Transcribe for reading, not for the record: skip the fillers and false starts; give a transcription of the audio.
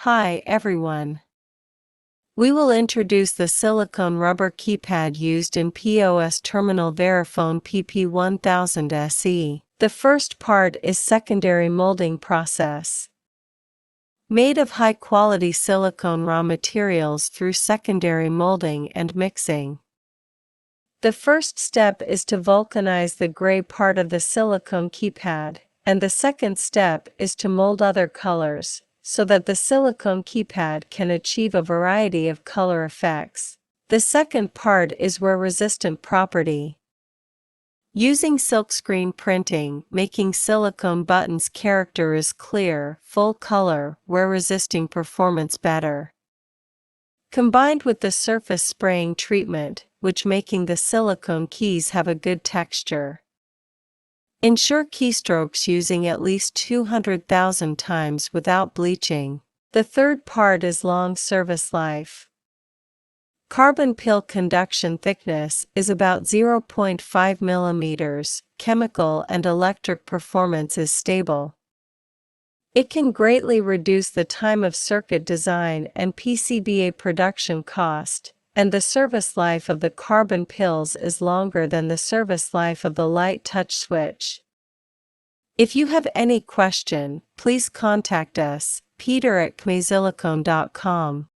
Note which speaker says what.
Speaker 1: Hi everyone. We will introduce the silicone rubber keypad used in POS terminal Verifone PP1000SE. The first part is secondary molding process. Made of high-quality silicone raw materials through secondary molding and mixing. The first step is to vulcanize the gray part of the silicone keypad, and the second step is to mold other colors, so that the silicone keypad can achieve a variety of color effects. The second part is wear-resistant property. Using silkscreen printing, making silicone buttons character is clear, full color, wear-resisting performance better. Combined with the surface spraying treatment, which making the silicone keys have a good texture. Ensure keystrokes using at least 200,000 times without bleaching. The third part is long service life. Carbon peel conduction thickness is about 0.5 mm, chemical and electric performance is stable. It can greatly reduce the time of circuit design and PCBA production cost, and the service life of the carbon peels is longer than the service life of the light touch switch. If you have any question, please contact us, Peter@cmaiisilicone.com.